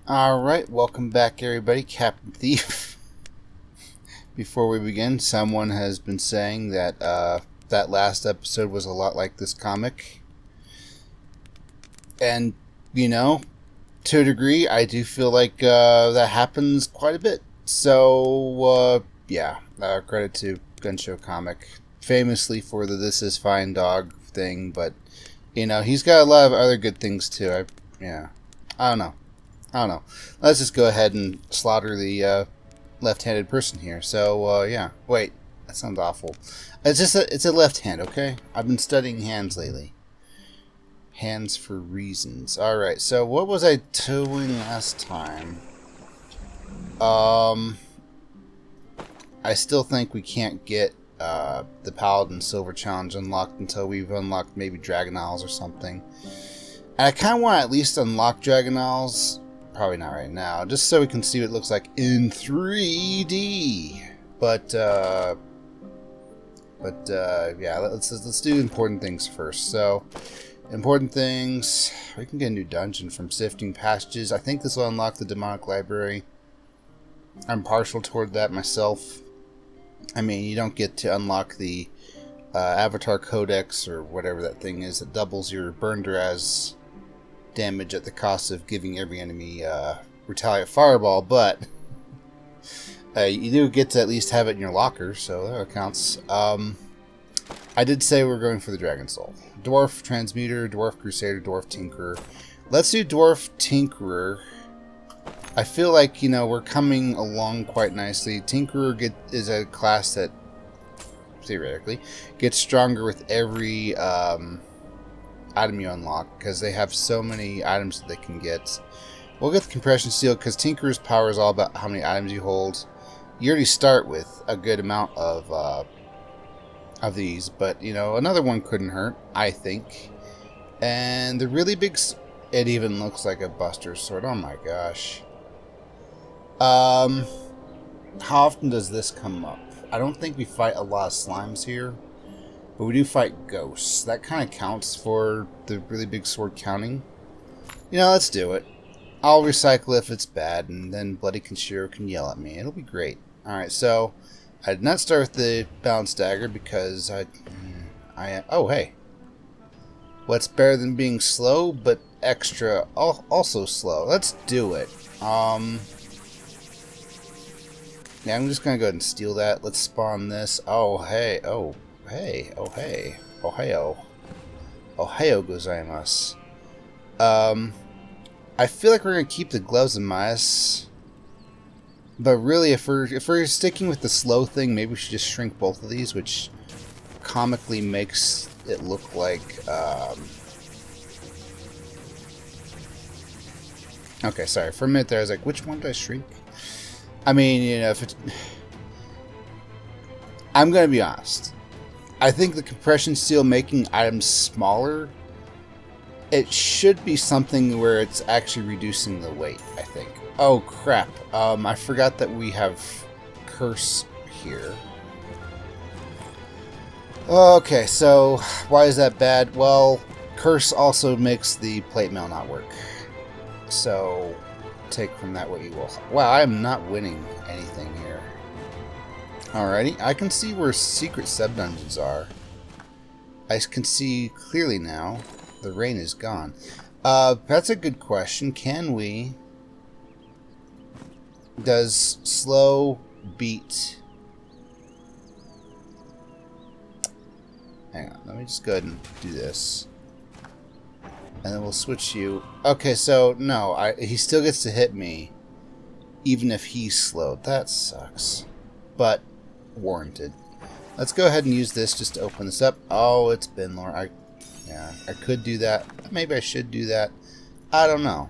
Alright, welcome back everybody, Captain Thief. Before we begin, someone has been saying that that last episode was a lot like this comic. And, to a degree, I do feel like that happens quite a bit. So, credit to Gunshow Comic, famously for the This Is Fine Dog thing, but, he's got a lot of other good things too. I don't know. Let's just go ahead and slaughter the left-handed person here. So, Wait, that sounds awful. It's a left hand, okay? I've been studying hands lately. Hands for reasons. Alright, so what was I doing last time? I still think we can't get the Paladin Silver Challenge unlocked until we've unlocked maybe Dragon Isles or something. And I kind of want to at least unlock Dragon Isles. Probably not right now, just so we can see what it looks like in 3D. But let's do important things first. So, important things. We can get a new dungeon from Sifting Passages. I think this will unlock the Demonic Library. I'm partial toward that myself. I mean, you don't get to unlock the Avatar Codex or whatever that thing is that doubles your Burn Duraz damage at the cost of giving every enemy Retaliate Fireball, but you do get to at least have it in your locker, so that counts. I did say we're going for the Dragon Soul. Dwarf Transmuter, Dwarf Crusader, Dwarf Tinkerer. Let's do Dwarf Tinkerer. I feel like, we're coming along quite nicely. Tinkerer is a class that, theoretically, gets stronger with every item you unlock, because they have so many items that they can get. We'll get the Compression Steel, because Tinkerer's power is all about how many items you hold. You already start with a good amount of these, but, another one couldn't hurt, I think. And the really big... It even looks like a Buster Sword. Oh my gosh. How often does this come up? I don't think we fight a lot of slimes here, but we do fight ghosts. That kind of counts for the really big sword counting. Let's do it. I'll recycle if it's bad, and then Bloody Kenshiro can yell at me. It'll be great. Alright, so I did not start with the Balance Dagger because oh, hey. What's better than being slow, but extra also slow? Let's do it. Yeah, I'm just gonna go ahead and steal that. Let's spawn this. Oh, hey. Oh, hey. Oh, hey. Ohio. Ohio gozaimasu. I feel like we're gonna keep the Gloves of Mias. But really, if we're sticking with the slow thing, maybe we should just shrink both of these, which comically makes it look like... Okay, sorry. For a minute there, I was like, which one do I shrink? I mean, if it's... I'm going to be honest. I think the Compression Steel making items smaller, it should be something where it's actually reducing the weight, I think. Oh, crap. I forgot that we have Curse here. Okay, so why is that bad? Well, Curse also makes the plate mail not work. So... take from that what you will. Wow, I am not winning anything here. Alrighty, I can see where secret sub-dungeons are. I can see clearly now. The rain is gone. That's a good question. Can we... Does slow beat... Hang on, let me just go ahead and do this. And then we'll switch you. Okay, so no, he still gets to hit me, even if he's slowed. That sucks, but warranted. Let's go ahead and use this just to open this up. Oh, it's Binlor. I could do that. Maybe I should do that. I don't know.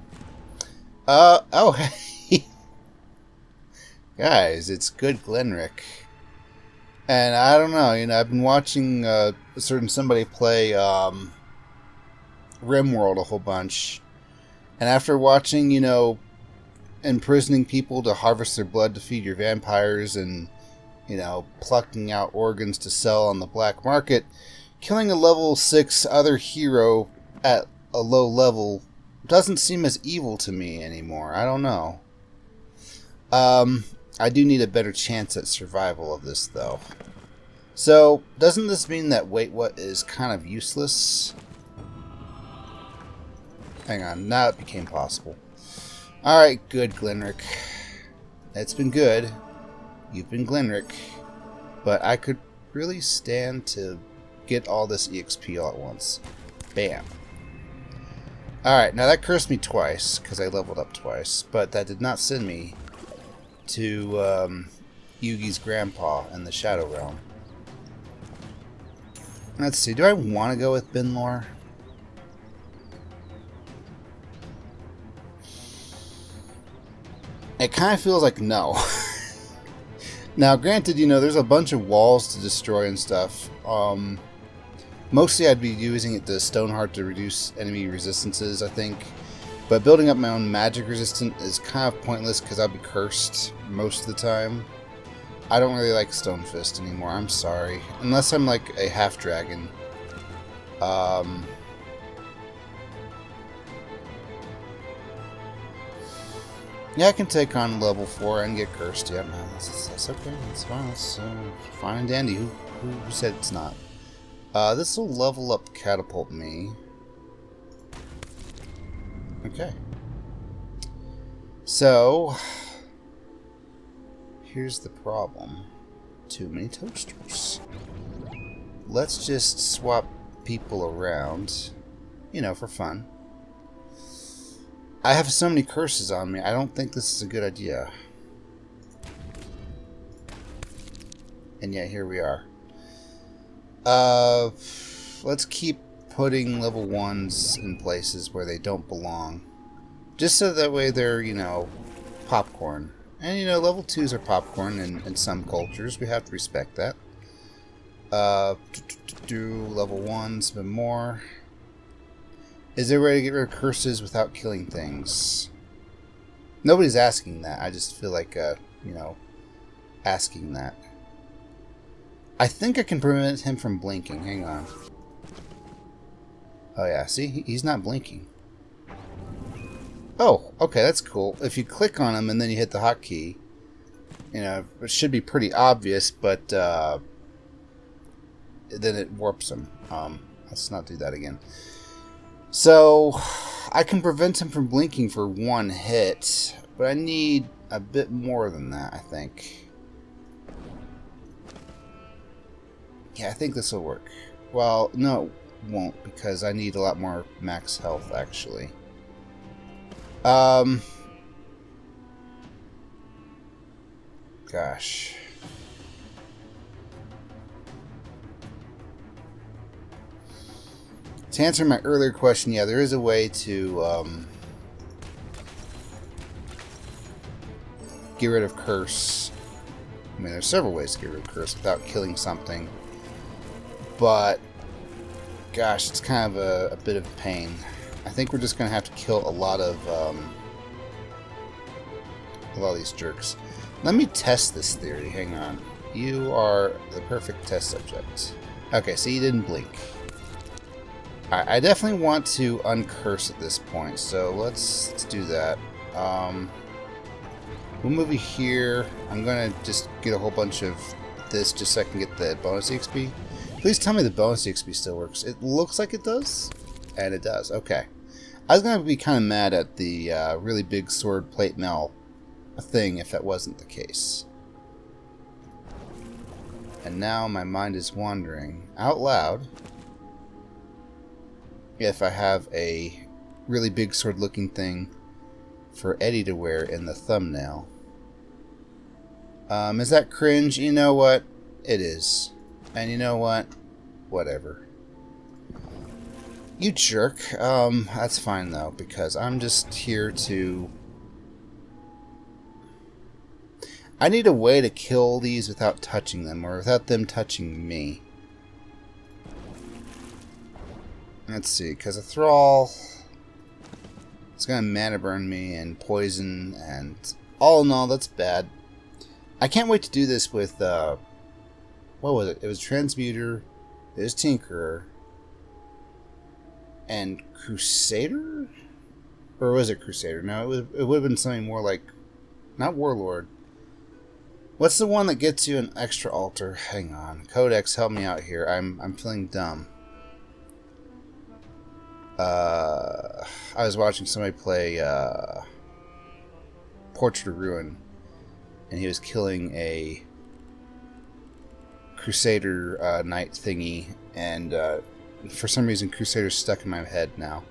Oh, hey, guys, it's good Glenrick. And I don't know. I've been watching somebody play. RimWorld a whole bunch, and after watching, imprisoning people to harvest their blood to feed your vampires, and plucking out organs to sell on the black market, killing a level 6 other hero at a low level doesn't seem as evil to me anymore. I don't know. I do need a better chance at survival of this, though. So, doesn't this mean that wait what is kind of useless? Hang on, now it became possible. Alright, good, Glenrick. It's been good. You've been Glenrick. But I could really stand to get all this EXP all at once. Bam. Alright, now that cursed me twice, because I leveled up twice, but that did not send me to Yugi's grandpa in the Shadow Realm. Let's see, do I want to go with Binlor? It kind of feels like no. Now, granted, you know, there's a bunch of walls to destroy and stuff. Mostly I'd be using it to Stoneheart to reduce enemy resistances, I think. But building up my own magic resistance is kind of pointless because I'll be cursed most of the time. I don't really like Stonefist anymore, I'm sorry. Unless I'm like a half-dragon. Yeah, I can take on level 4 and get cursed. Yeah, man, that's okay. That's fine. That's fine and dandy. Who said it's not? This will level up catapult me. Okay. So, here's the problem. Too many toasters. Let's just swap people around. You know, for fun. I have so many curses on me, I don't think this is a good idea. And yet, here we are. Let's keep putting level 1s in places where they don't belong. Just so that way they're, you know, popcorn. And, you know, level 2s are popcorn in some cultures. We have to respect that. Do level 1s, but more. Is there a way to get rid of curses without killing things? Nobody's asking that. I just feel like, you know, asking that. I think I can prevent him from blinking. Hang on. Oh yeah, see? He's not blinking. Oh, okay, that's cool. If you click on him and then you hit the hotkey, you know, it should be pretty obvious, but then it warps him. Let's not do that again. So, I can prevent him from blinking for 1 hit, but I need a bit more than that, I think. Yeah, I think this will work. Well, no, it won't, because I need a lot more max health, actually. Gosh. To answer my earlier question, yeah, there is a way to get rid of curse. I mean, there's several ways to get rid of curse without killing something. But, gosh, it's kind of a bit of a pain. I think we're just going to have to kill a lot of these jerks. Let me test this theory. Hang on. You are the perfect test subject. Okay, so you didn't blink. I definitely want to uncurse at this point, so let's do that. We'll move you here. I'm gonna just get a whole bunch of this just so I can get the bonus XP. Please tell me the bonus XP still works. It looks like it does, and it does. Okay. I was gonna be kind of mad at the really big sword plate mail thing if that wasn't the case. And now my mind is wandering out loud. If I have a really big sword looking thing for Eddie to wear in the thumbnail. Is that cringe? You know what? It is. And you know what? Whatever. You jerk. That's fine though, because I'm just here to... I need a way to kill these without touching them, or without them touching me. Let's see, because a Thrall, it's going to mana burn me and poison, and all in all, that's bad. I can't wait to do this with, what was it? It was Transmuter, it was Tinkerer, and Crusader? Or was it Crusader? No, it would have been something more like... Not Warlord. What's the one that gets you an extra altar? Hang on. Codex, help me out here. I'm feeling dumb. I was watching somebody play Portrait of Ruin, and he was killing a Crusader knight thingy, and for some reason Crusader's stuck in my head now.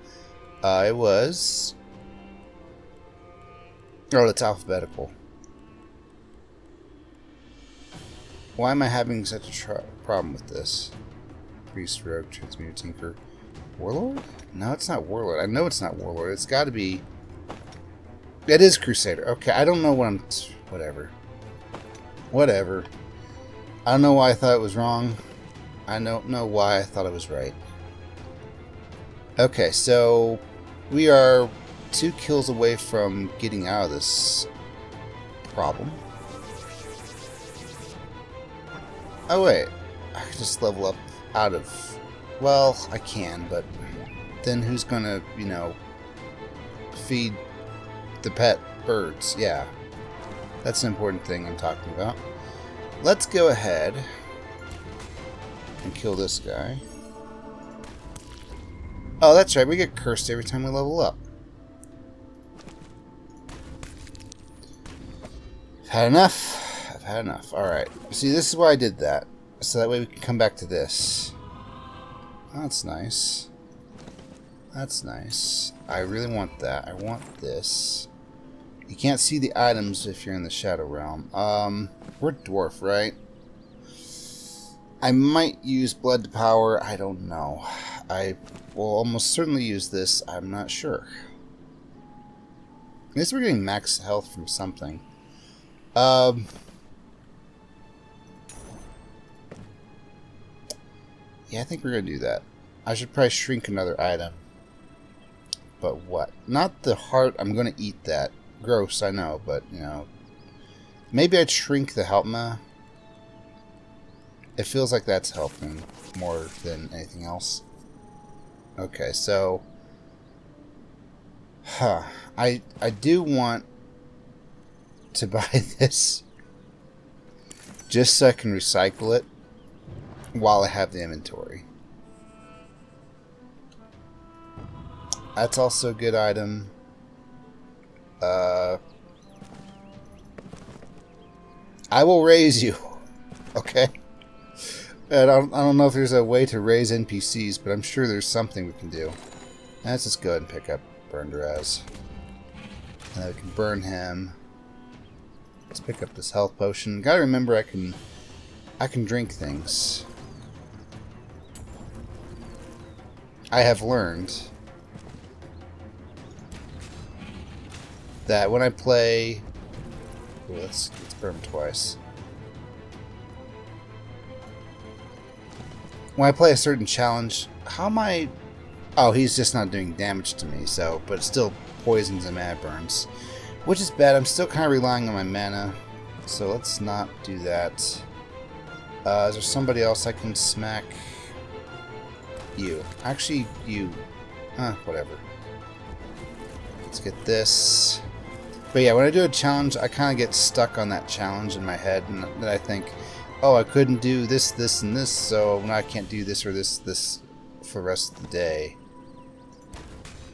It was... Oh, it's alphabetical. Why am I having such a problem with this? Priest, Rogue, Transmuter, Tinker, Warlord? No, it's not Warlord. I know it's not Warlord. It's got to be... It is Crusader. Okay, I don't know what I'm... Whatever. Whatever. I don't know why I thought it was wrong. I don't know why I thought it was right. Okay, so we are 2 kills away from getting out of this problem. Oh wait, I could just level up out of... Well, I can, but then who's gonna, you know, feed the pet birds? Yeah, that's an important thing I'm talking about. Let's go ahead and kill this guy. Oh, that's right, we get cursed every time we level up. I've had enough. I've had enough. Alright. See, this is why I did that. So that way we can come back to this. That's nice. That's nice. I really want that. I want this. You can't see the items if you're in the Shadow Realm. We're dwarf, right? I might use Blood to Power. I don't know. I will almost certainly use this. I'm not sure. At least we're getting max health from something. Yeah, I think we're going to do that. I should probably shrink another item. But what? Not the heart. I'm going to eat that. Gross, I know, but, you know. Maybe I'd shrink the Helpma. It feels like that's helping more than anything else. Okay, so... I do want to buy this just so I can recycle it while I have the inventory. That's also a good item. I will raise you. Okay? And I don't know if there's a way to raise NPCs, but I'm sure there's something we can do. Let's just go ahead and pick up Burn Duraz. And then we can burn him. Let's pick up this health potion. Gotta remember I can drink things. I have learned that when I play... Ooh, let's burn him twice. When I play a certain challenge, how am I... Oh, he's just not doing damage to me, so... But it still poisons and mana burns. Which is bad. I'm still kind of relying on my mana. So let's not do that. Is there somebody else I can smack? You. Actually, you. Whatever. Let's get this. But yeah, when I do a challenge, I kind of get stuck on that challenge in my head. And then I think, oh, I couldn't do this, this, and this, so now I can't do this or this for the rest of the day.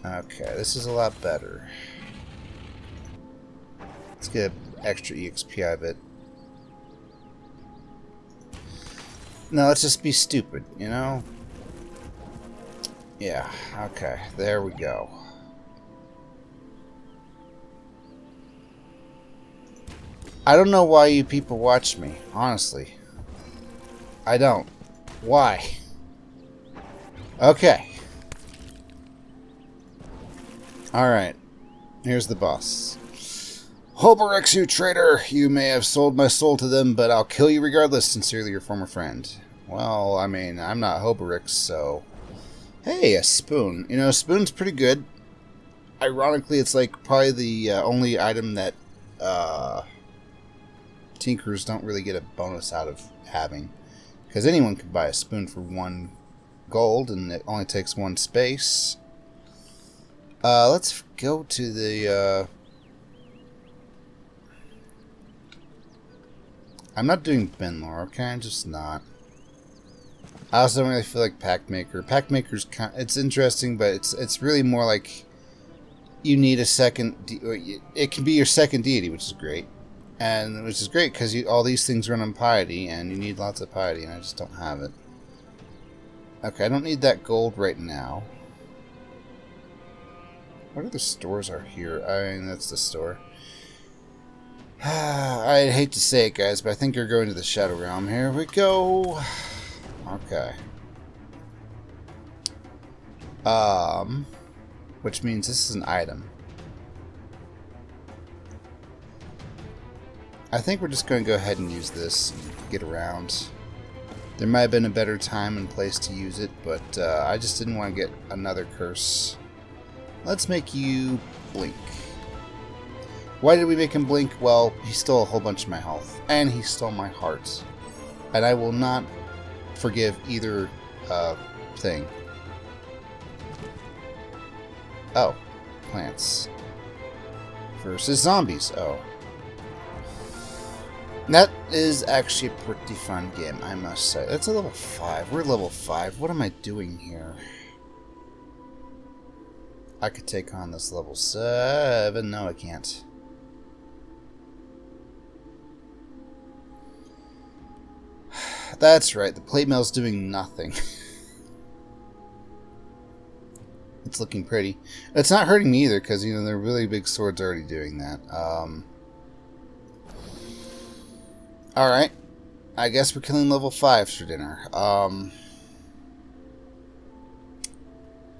Okay, this is a lot better. Let's get extra EXP out of it. No, let's just be stupid, you know? Yeah, okay, there we go. I don't know why you people watch me, honestly. I don't. Why? Okay. Alright. Here's the boss. Hoberix, you traitor! You may have sold my soul to them, but I'll kill you regardless. Sincerely, your former friend. Well, I mean, I'm not Hoberix, so... Hey, a spoon. You know, a spoon's pretty good. Ironically, it's like probably the only item that Tinkers don't really get a bonus out of having. Because anyone can buy a spoon for 1 gold, and it only takes 1 space. Let's go to the, I'm not doing bin lore, okay? I'm just not. I also don't really feel like Pact Maker. Pact Maker's kind of, it's interesting, but it's really more like you need a second, it can be your second deity, which is great. And which is great because all these things run on piety, and you need lots of piety, and I just don't have it. Okay, I don't need that gold right now. What other stores are here? I mean, that's the store. I hate to say it, guys, but I think you're going to the Shadow Realm. Here we go. Okay. Which means this is an item. I think we're just going to go ahead and use this and get around. There might have been a better time and place to use it, but I just didn't want to get another curse. Let's make you blink. Why did we make him blink? Well, he stole a whole bunch of my health, and he stole my heart. And I will not forgive either thing. Oh, plants. Versus zombies. Oh. That is actually a pretty fun game, I must say. That's a level 5. We're level 5. What am I doing here? I could take on this level 7. No, I can't. That's right. The plate mail's doing nothing. It's looking pretty. It's not hurting me either, because, you know, the really big sword's already doing that. Alright. I guess we're killing level 5s for dinner.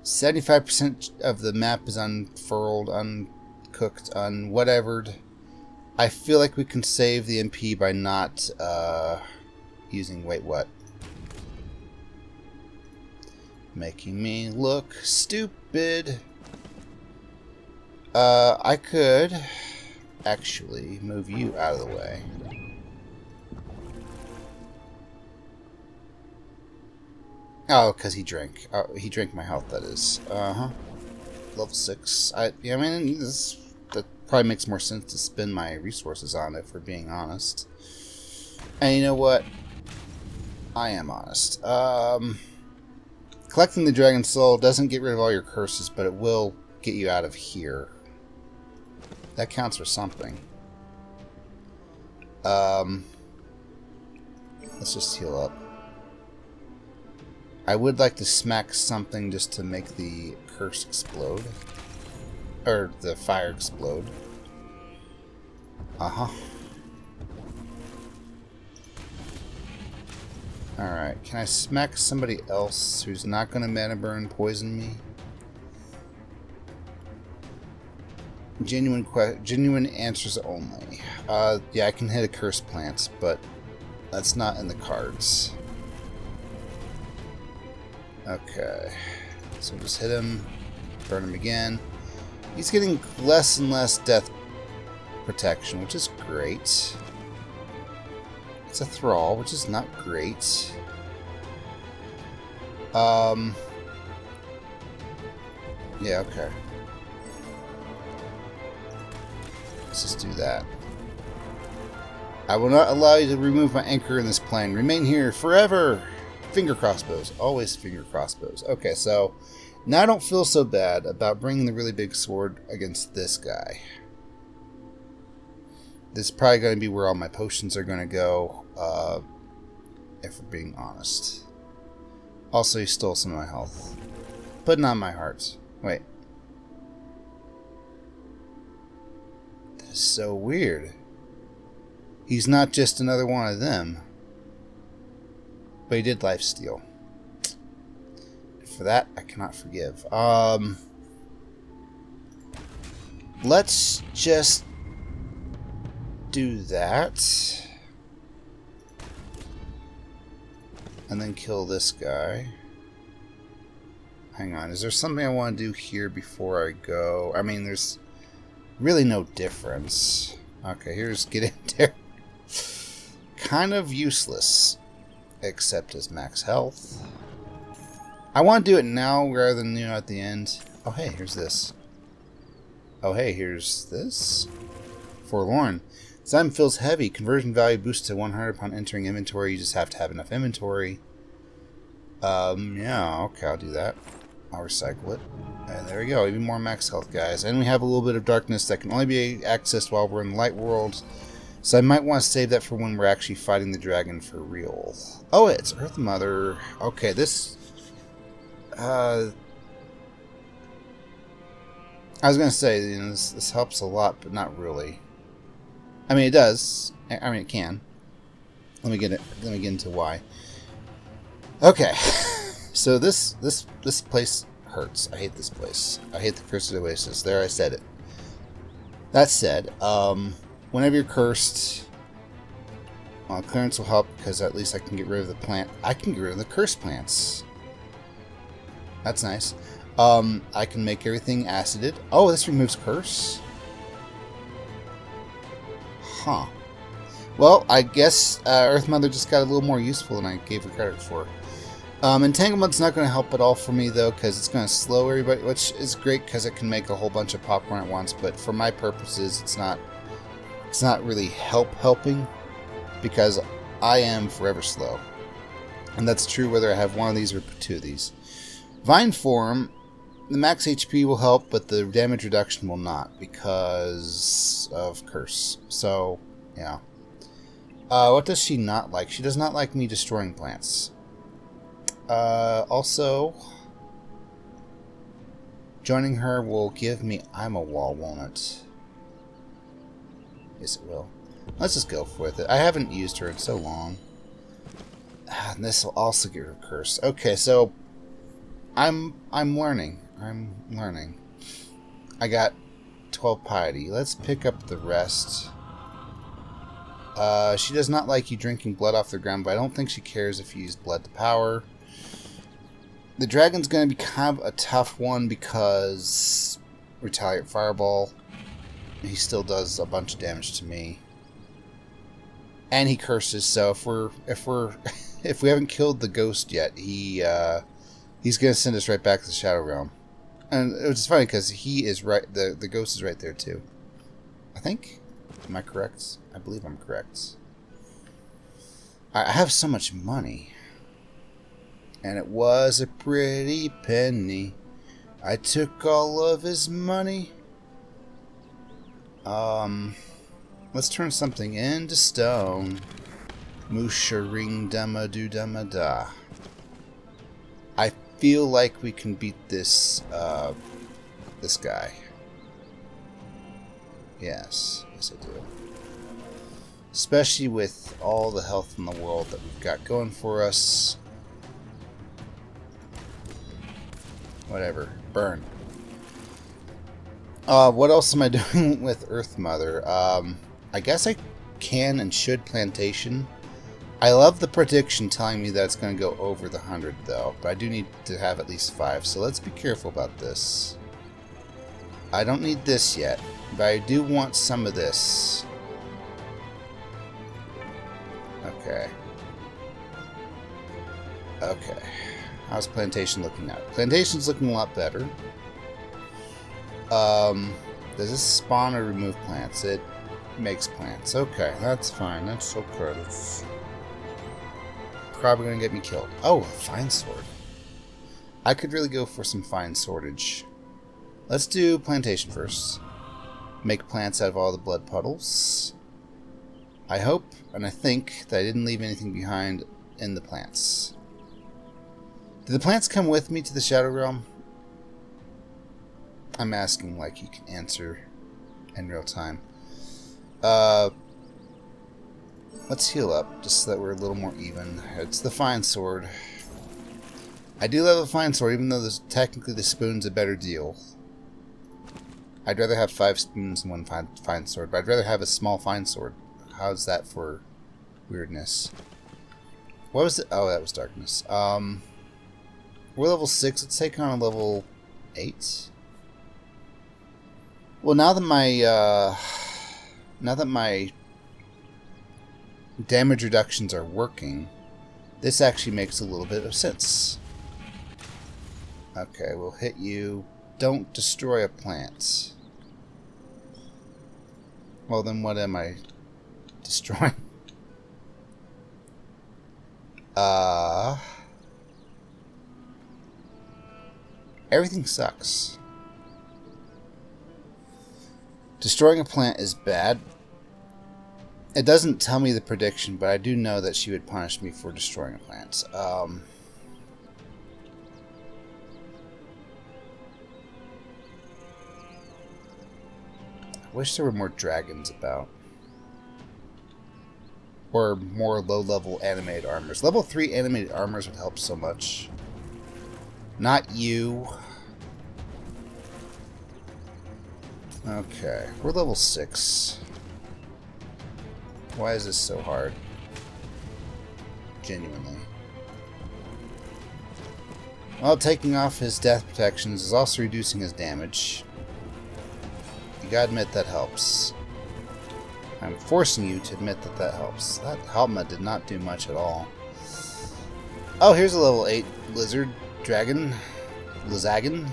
75% of the map is unfurled, uncooked, unwhatevered. I feel like we can save the MP by not using wait what? Making me look stupid. I could actually move you out of the way. Oh, because he drank. Oh, he drank my health, that is. Uh-huh. Level 6. I mean, that probably makes more sense to spend my resources on it, for being honest. And you know what? I am honest. Collecting the Dragon Soul doesn't get rid of all your curses, but it will get you out of here. That counts for something. Let's just heal up. I would like to smack something just to make the curse explode. Or the fire explode. Uh-huh. Alright, can I smack somebody else who's not going to mana burn poison me? Genuine answers only. Yeah, I can hit a cursed plant, but that's not in the cards. Okay, so just hit him, burn him again. He's getting less and less death protection, which is great. It's a thrall, which is not great. Yeah, okay. Let's just do that. I will not allow you to remove my anchor in this plane. Remain here forever! Finger crossbows. Always finger crossbows. Okay, so now I don't feel so bad about bringing the really big sword against this guy. This is probably going to be where all my potions are going to go, if we're being honest. Also, he stole some of my health. But not my hearts. Wait. That is so weird. He's not just another one of them. But he did lifesteal. For that, I cannot forgive. Let's just do that. And then kill this guy. Hang on, is there something I want to do here before I go? I mean, there's really no difference. Okay, here's get in there. Kind of useless. Except his max health. I want to do it now rather than, you know, at the end. Oh, hey, here's this. Oh, hey, here's this. Forlorn. This item feels heavy. Conversion value boosts to 100 upon entering inventory. You just have to have enough inventory. Yeah, okay, I'll do that. I'll recycle it. And there we go. Even more max health, guys. And we have a little bit of darkness that can only be accessed while we're in the light world. So I might want to save that for when we're actually fighting the dragon for real. Oh, it's Earth Mother. Okay, this... I was going to say, you know, this helps a lot, but not really. I mean, it does. I mean, it can. Let me get into why. Okay. So this place hurts. I hate this place. I hate the Cursed Oasis. There, I said it. That said, whenever you're cursed, clearance will help because at least I can get rid of the plant. I can get rid of the cursed plants. That's nice. I can make everything acided. Oh, this removes curse? Huh. Well, I guess Earth Mother just got a little more useful than I gave her credit for. Entanglement's not going to help at all for me, though, because it's going to slow everybody, which is great because it can make a whole bunch of popcorn at once, but for my purposes, it's not really helping, because I am forever slow. And that's true whether I have one of these or two of these. Vine Form, the max HP will help, but the damage reduction will not, because of Curse. So, yeah. What does she not like? She does not like me destroying plants. Also, joining her will give me I'm a wall, won't it? Yes, it will. Let's just go with it. I haven't used her in so long. And this will also get her curse. Okay, so I'm learning. I'm learning. I got 12 piety. Let's pick up the rest. She does not like you drinking blood off the ground, but I don't think she cares if you use blood to power. The dragon's going to be kind of a tough one because Retaliate Fireball. He still does a bunch of damage to me, and he curses. So if we haven't killed the ghost yet, he's going to send us right back to the Shadow Realm. And it was funny because he is right. The ghost is right there too. I think. Am I correct? I believe I'm correct. I have so much money. And it was a pretty penny. I took all of his money. Let's turn something into stone. Musharing dama do dama da. I feel like we can beat this this guy. Yes, yes I do. Especially with all the health in the world that we've got going for us. Whatever. Burn. What else am I doing with Earth Mother? I guess I can and should Plantation. I love the prediction telling me that it's going to go over the 100, though. But I do need to have at least 5, so let's be careful about this. I don't need this yet, but I do want some of this. Okay. Okay. How's Plantation looking now? Plantation's looking a lot better. Does this spawn or remove plants? It makes plants. Okay, that's fine. That's okay. That's probably going to get me killed. Oh, a fine sword. I could really go for some fine swordage. Let's do Plantation first. Make plants out of all the blood puddles. I hope and I think that I didn't leave anything behind in the plants. Did the plants come with me to the Shadow Realm? I'm asking like you can answer in real time. Let's heal up, just so that we're a little more even. It's the Fine Sword. I do love the Fine Sword, even though technically the spoon's a better deal. I'd rather have 5 spoons than one fine sword, but I'd rather have a small Fine Sword. How's that for weirdness? What was it? Oh, that was darkness. We're level 6. Let's take on a level 8. Well, now that my damage reductions are working, this actually makes a little bit of sense. Okay, we'll hit you. Don't destroy a plant. Well, then what am I destroying? Everything sucks. Destroying a plant is bad. It doesn't tell me the prediction, but I do know that she would punish me for destroying a plant. I wish there were more dragons about. Or more low-level animated armors. Level 3 animated armors would help so much. Not you. Okay, we're level 6. Why is this so hard? Genuinely. Well, taking off his death protections is also reducing his damage. You gotta admit that helps. I'm forcing you to admit that that helps. That Halma did not do much at all. Oh, here's a level 8 lizard dragon. Lizagan?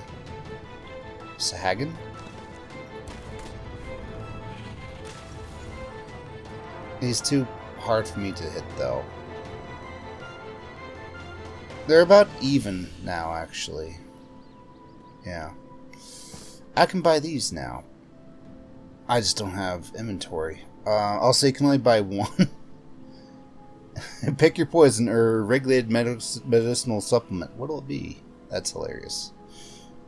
Sahagan? He's too hard for me to hit, though. They're about even now, actually. Yeah. I can buy these now. I just don't have inventory. Also, you can only buy one. Pick your poison or regulated medicinal supplement. What'll it be? That's hilarious.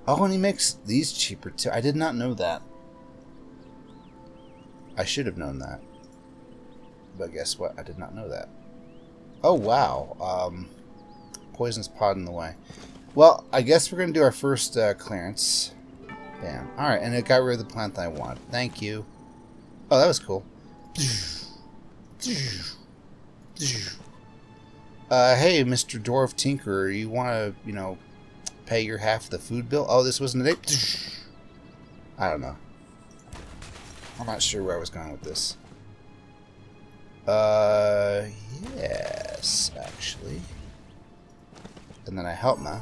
Oh, and he makes these cheaper, too. I did not know that. I should have known that. But guess what? I did not know that. Oh, wow. Poisonous pod in the way. Well, I guess we're going to do our first clearance. Bam. Alright, and it got rid of the plant that I wanted. Thank you. Oh, that was cool. Hey, Mr. Dwarf Tinkerer, you want to, pay your half of the food bill? Oh, this wasn't it? I don't know. I'm not sure where I was going with this. Yes, actually. And then I help Ma.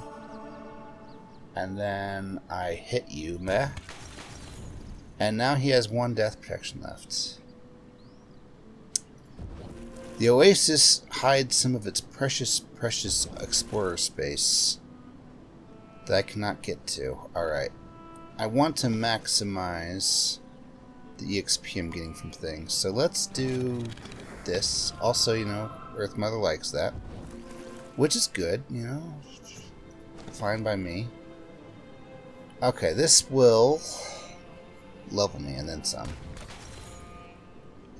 And then I hit you, meh. And now he has 1 death protection left. The Oasis hides some of its precious explorer space that I cannot get to. Alright. I want to maximize the EXP I'm getting from things. So let's do this. Also, Earth Mother likes that. Which is good, Fine by me. Okay, this will level me and then some.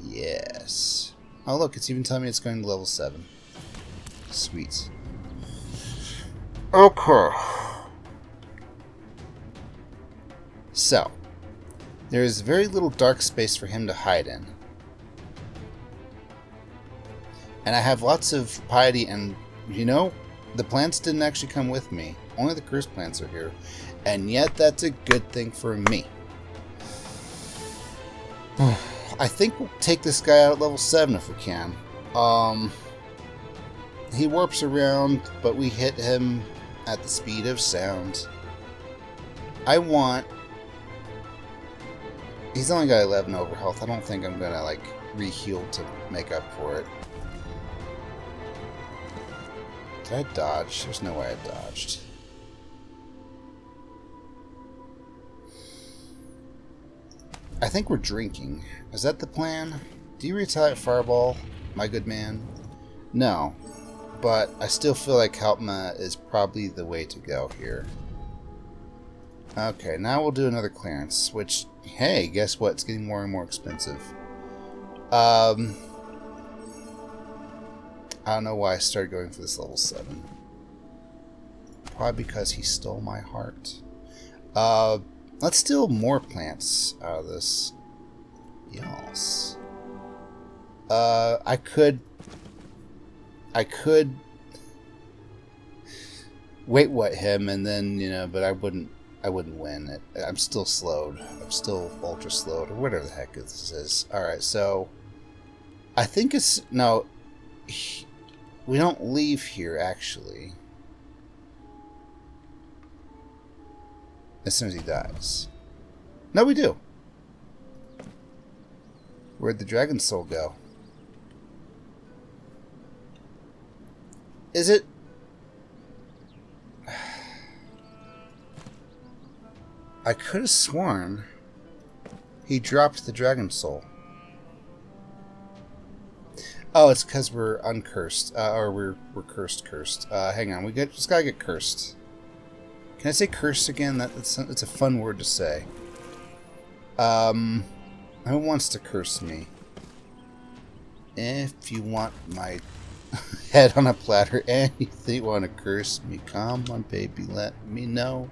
Yes. Oh look, it's even telling me it's going to level 7. Sweet. Okay. So, there is very little dark space for him to hide in. And I have lots of piety and, the plants didn't actually come with me. Only the cursed plants are here. And yet that's a good thing for me. I think we'll take this guy out at level 7 if we can. He warps around, but we hit him at the speed of sound. He's only got 11 over health. I don't think I'm gonna, re-heal to make up for it. Did I dodge? There's no way I dodged. I think we're drinking. Is that the plan? Do you retaliate Fireball, my good man? No. But I still feel like Halpma is probably the way to go here. Okay, now we'll do another clearance, which, hey, guess what? It's getting more and more expensive. I don't know why I started going for this level 7. Probably because he stole my heart. Let's steal more plants out of this. Yes. I could wait him and then, but I wouldn't win. I'm still slowed. I'm still ultra slowed, or whatever the heck this is. Alright, so I think it's no, we don't leave here actually as soon as he dies. No, we do. Where'd the Dragon Soul go? Is it... I could have sworn he dropped the Dragon Soul. Oh, it's because we're uncursed. Or we're cursed. Hang on, just gotta get cursed. Can I say cursed again? It's a fun word to say. Who wants to curse me? If you want my head on a platter and you want to curse me, come on, baby, let me know.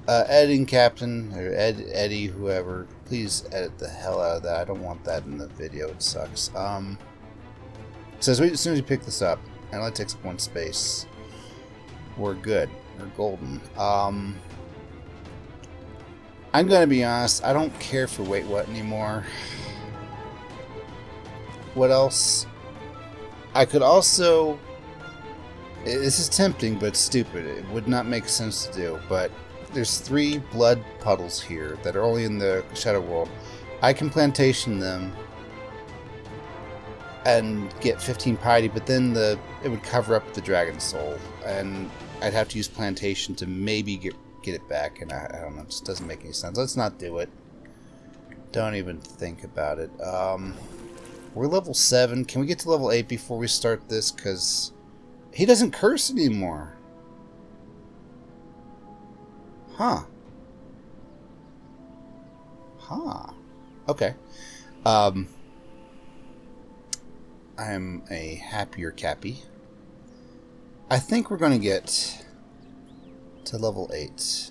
Editing Captain, or Eddie, whoever, please edit the hell out of that. I don't want that in the video. It sucks. So as soon as we pick this up, it only takes up 1 space. We're good. We're golden. I'm gonna be honest. I don't care for Wait What anymore. What else? I could also... This is tempting, but stupid. It would not make sense to do, but... There's 3 blood puddles here that are only in the Shadow World. I can plantation them and get 15 piety, but then it would cover up the Dragon Soul, and I'd have to use plantation to maybe get it back, and I don't know, it just doesn't make any sense. Let's not do it. Don't even think about it. We're level 7. Can we get to level 8 before we start this? Because he doesn't curse anymore. Huh. Okay. I'm a happier Cappy. I think we're going to get to level 8.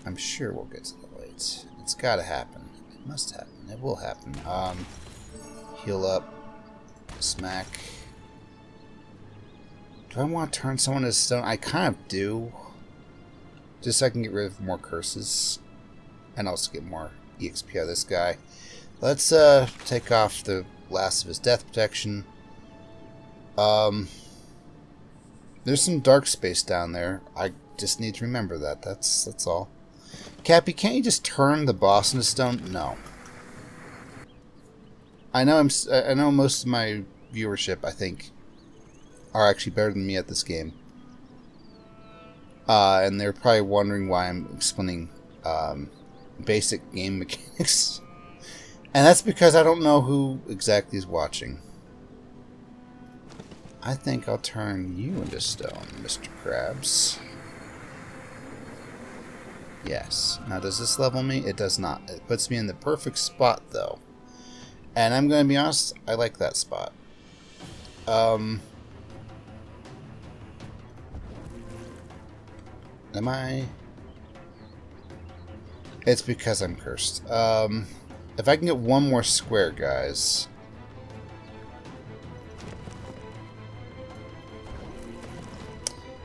I'm sure we'll get to level 8. It's got to happen. It must happen. It will happen. Heal up. Smack. Do I want to turn someone to stone? I kind of do. Just so I can get rid of more curses. And also get more EXP out of this guy. Let's take off the last of his death protection. There's some dark space down there. I just need to remember that. That's all. Cappy, can't you just turn the boss into stone? No. I know most of my viewership, I think, are actually better than me at this game. And they're probably wondering why I'm explaining basic game mechanics. And that's because I don't know who exactly is watching. I think I'll turn you into stone, Mr. Krabs. Yes. Now, does this level me? It does not. It puts me in the perfect spot, though. And I'm going to be honest, I like that spot. Am I? It's because I'm cursed. If I can get one more square, guys.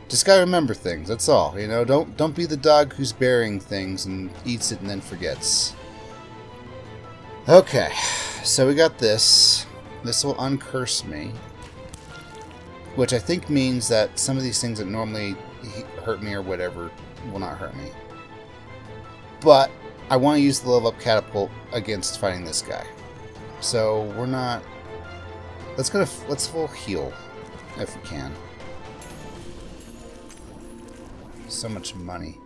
Just gotta remember things, that's all. You know, don't be the dog who's burying things and eats it and then forgets. Okay, so we got this. This will uncurse me. Which I think means that some of these things that normally hurt me or whatever will not hurt me. But I want to use the level up catapult against fighting this guy. So we're not... Let's full heal if we can. So much money.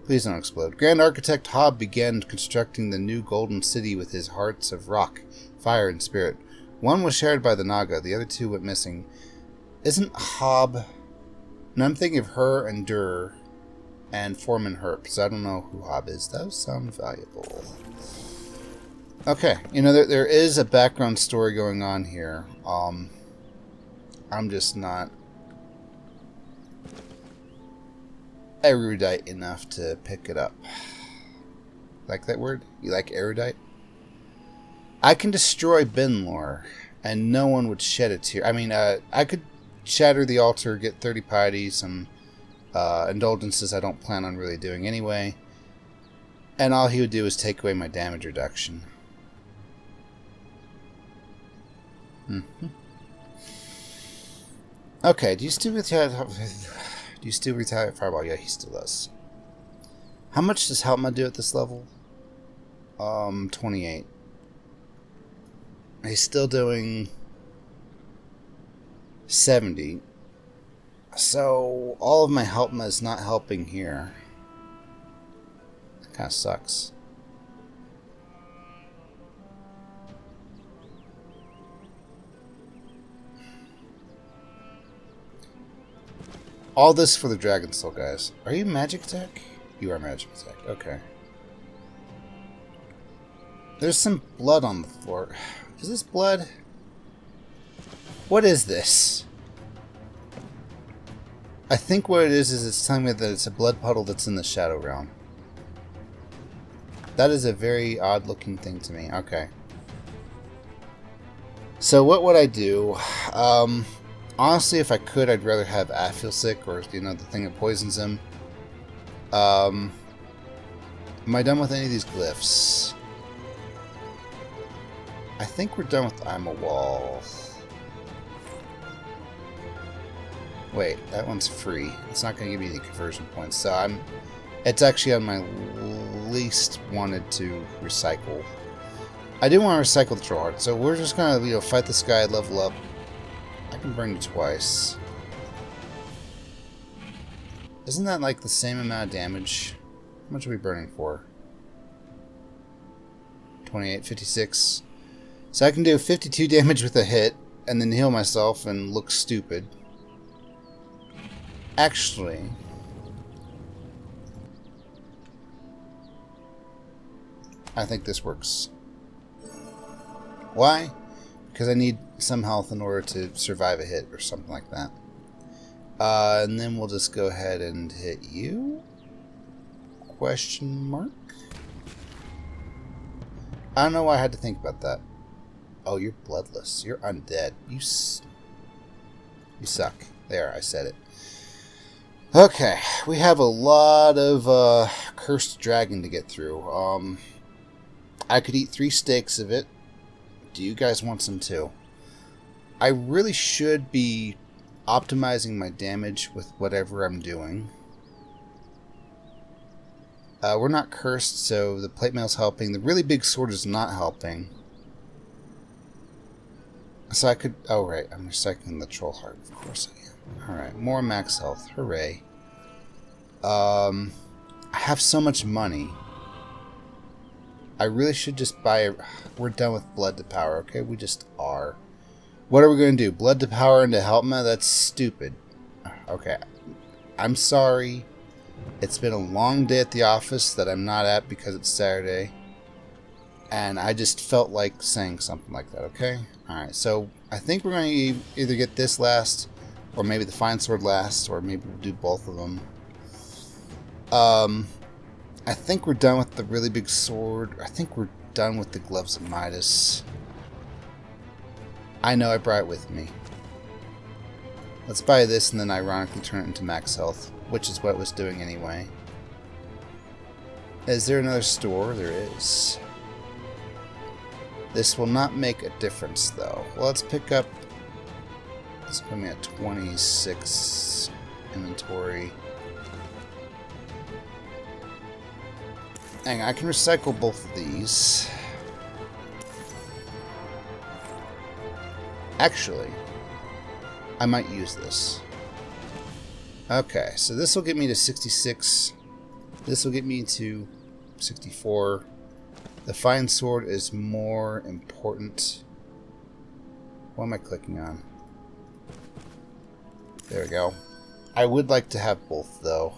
Please don't explode. Grand Architect Hob began constructing the new golden city with his hearts of rock, fire, and spirit. One was shared by the Naga, the other two went missing. Isn't Hob... No, I'm thinking of Her and Dur and Foreman Herp, so I don't know who Hob is. Those sound valuable. Okay, you know, there is a background story going on here. I'm just not erudite enough to pick it up. Like that word? You like erudite? I can destroy Binlor, and no one would shed a tear. I mean, I could shatter the altar, get 30 piety, some indulgences I don't plan on really doing anyway, and all he would do is take away my damage reduction. Okay, do you still retaliate fireball? Yeah, he still does. How much does Helma do at this level? 28. He's still doing 70. So all of my helpma is not helping here. That kind of sucks. All this for the Dragon Soul, guys. Are you Magic Attack? You are Magic Attack. Okay. There's some blood on the floor. Is this blood? What is this? I think what it is it's telling me that it's a blood puddle that's in the Shadow Realm. That is a very odd looking thing to me. Okay. So what would I do? Honestly, if I could, I'd rather have Afilsic, or, you know, the thing that poisons him. Am I done with any of these glyphs? I think we're done with I'm a Wall. Wait, that one's free. It's not going to give me any conversion points, so it's actually on my least wanted to recycle. I do want to recycle the Troll Heart, so we're just going to, you know, fight this guy, level up. I can burn you twice. Isn't that like the same amount of damage? How much are we burning for? 28, 56. So I can do 52 damage with a hit, and then heal myself and look stupid. Actually, I think this works. Why? Because I need some health in order to survive a hit or something like that. And then we'll just go ahead and hit you? Question mark? I don't know why I had to think about that. Oh, you're bloodless. You're undead. You suck. There, I said it. Okay, we have a lot of cursed dragon to get through. I could eat 3 steaks of it. Do you guys want some too? I really should be optimizing my damage with whatever I'm doing. We're not cursed, so the plate mail's helping. The really big sword is not helping. So I could... Oh, right. I'm recycling the Troll Heart. Of course I am. Alright. More max health. Hooray. I have so much money. I really should just buy... We're done with Blood to Power, okay? We just are. What are we going to do? Blood to Power into Helpma? That's stupid. Okay. I'm sorry. It's been a long day at the office that I'm not at because it's Saturday. And I just felt like saying something like that, okay? Alright, so I think we're going to either get this last, or maybe the Fine Sword last, or maybe we'll do both of them. I think we're done with the really big sword. I think we're done with the Gloves of Midas. I know, I brought it with me. Let's buy this and then ironically turn it into max health, which is what it was doing anyway. Is there another store? There is. This will not make a difference, though. Well, let's pick up... Let's put me at 26 inventory. Hang on, I can recycle both of these. Actually, I might use this. Okay, so this will get me to 66. This will get me to 64. The Fine Sword is more important. What am I clicking on? There we go. I would like to have both, though.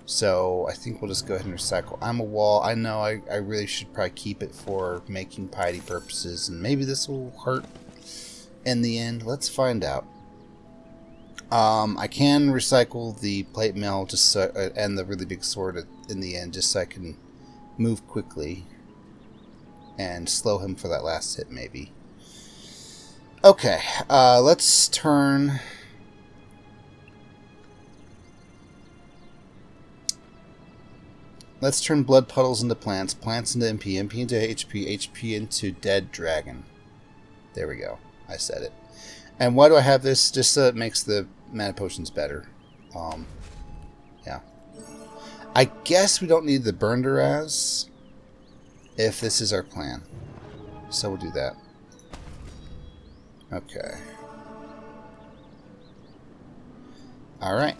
So I think we'll just go ahead and recycle. I'm a Wall. I know I really should probably keep it for making piety purposes, and maybe this will hurt in the end. Let's find out. I can recycle the plate mail just so, and the really big sword in the end, just so I can move quickly and slow him for that last hit, maybe. Okay, let's turn... Let's turn blood puddles into plants, plants into MP, MP into HP, HP into dead dragon. There we go. I said it. And why do I have this? Just so it makes the mana potions better. Yeah. I guess we don't need the Burn Duraz. if this is our plan. So we'll do that. Okay. Alright.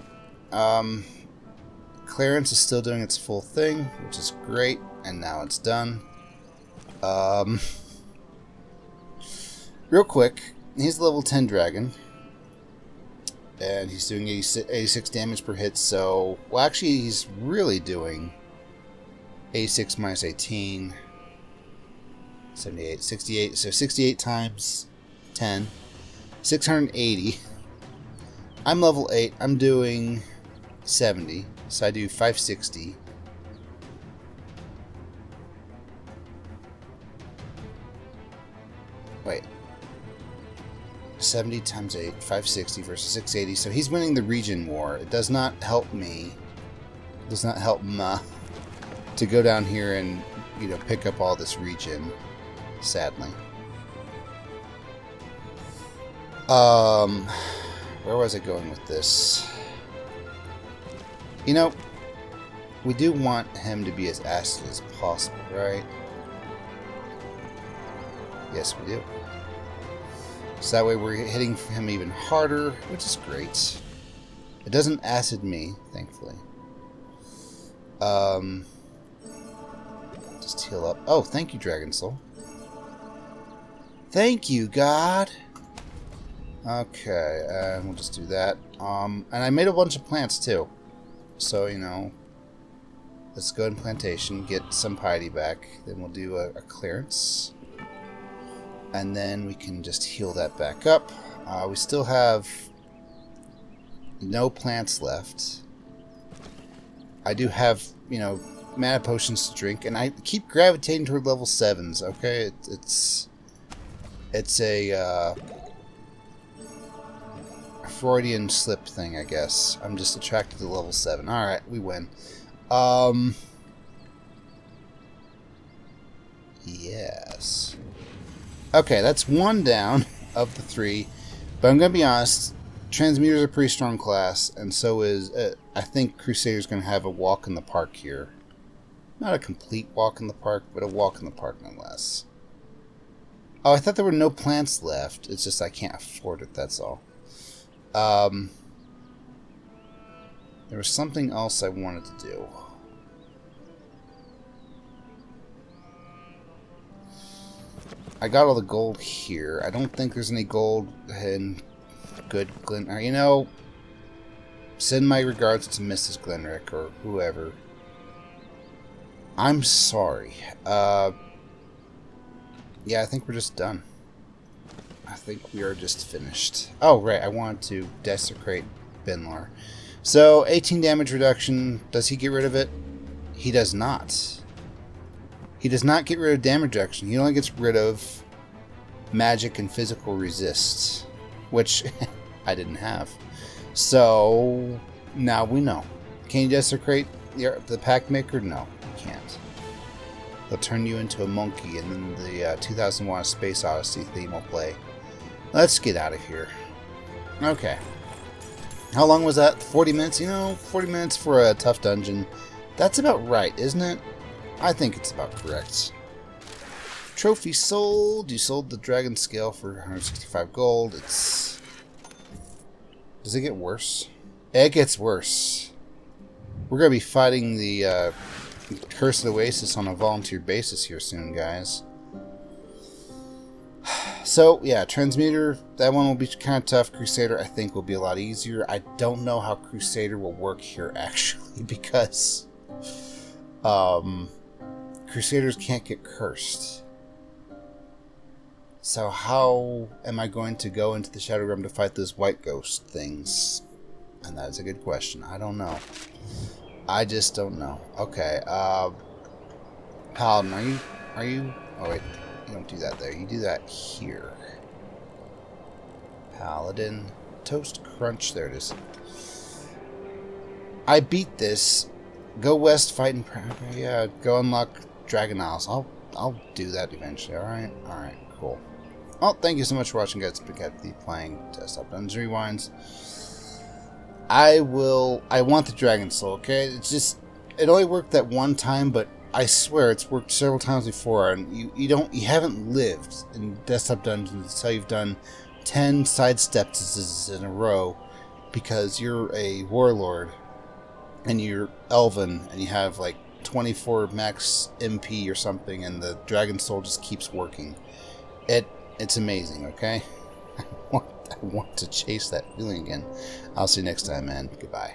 Clearance is still doing its full thing, which is great, and now it's done. Real quick, he's level 10 dragon. And he's doing 86 damage per hit, so... Well, actually, he's really doing 86 minus 18... 78, 68, so 68 times 10. 680. I'm level 8, I'm doing 70, so I do 560. Wait. 70 times 8, 560 versus 680. So he's winning the region war. It does not help me. It does not help Ma to go down here and, you know, pick up all this region. Sadly. Where was I going with this? You know, we do want him to be as acid as possible, right? Yes, we do. So that way we're hitting him even harder, which is great. It doesn't acid me, thankfully. Just heal up. Oh, thank you, Dragon Soul. Thank you, God. Okay, and we'll just do that. And I made a bunch of plants, too. So, you know, let's go in plantation, get some piety back. Then we'll do a clearance. And then we can just heal that back up. We still have no plants left. I do have, you know, mana potions to drink, and I keep gravitating toward level 7s, okay? It's a Freudian slip thing, I guess. I'm just attracted to level 7. Alright, we win. Yes. Okay, that's one down of the 3. But I'm going to be honest, Transmuter's a pretty strong class, and so is, I think Crusader's going to have a walk in the park here. Not a complete walk in the park, but a walk in the park nonetheless. Oh, I thought there were no plants left. It's just I can't afford it, that's all. There was something else I wanted to do. I got all the gold here. I don't think there's any gold in good Glen... You know, send my regards to Mrs. Glenrick or whoever. I'm sorry. Yeah, I think we're just done. I think we are just finished. Oh, right. I wanted to desecrate Benlar. So, 18 damage reduction. Does he get rid of it? He does not. He does not get rid of damage reduction. He only gets rid of magic and physical resist, which I didn't have. So, now we know. Can you desecrate the pack maker? No, you can't. They'll turn you into a monkey, and then the 2001 Space Odyssey theme will play. Let's get out of here. Okay. How long was that? 40 minutes? You know, 40 minutes for a tough dungeon. That's about right, isn't it? I think it's about correct. Trophy sold. You sold the Dragon Scale for 165 gold. It's... Does it get worse? It gets worse. We're going to be fighting the Curse of the Oasis on a volunteer basis here soon, guys. So, yeah, Transmuter, that one will be kind of tough. Crusader, I think, will be a lot easier. I don't know how Crusader will work here, actually, because Crusaders can't get cursed. So how am I going to go into the Shadow Realm to fight those white ghost things? And that is a good question. I don't know. I just don't know. Okay, Paladin, are you... Oh, wait. You don't do that there. You do that here. Paladin. Toast Crunch. There it is. I beat this. Go west, fight in... Yeah, go unlock Dragon Isles. I'll do that eventually, alright? Alright, cool. Well, thank you so much for watching, guys. Spaghetti playing Desktop Dungeons Rewinds. I want the Dragon Soul, okay? It's just... It only worked that one time, but I swear it's worked several times before, and you haven't lived in desktop dungeons until you've done 10 side steps in a row, because you're a warlord and you're elven and you have like 24 max MP or something, and the dragon soul just keeps working. It's amazing. Okay, I want to chase that feeling again. I'll see you next time, man. Goodbye.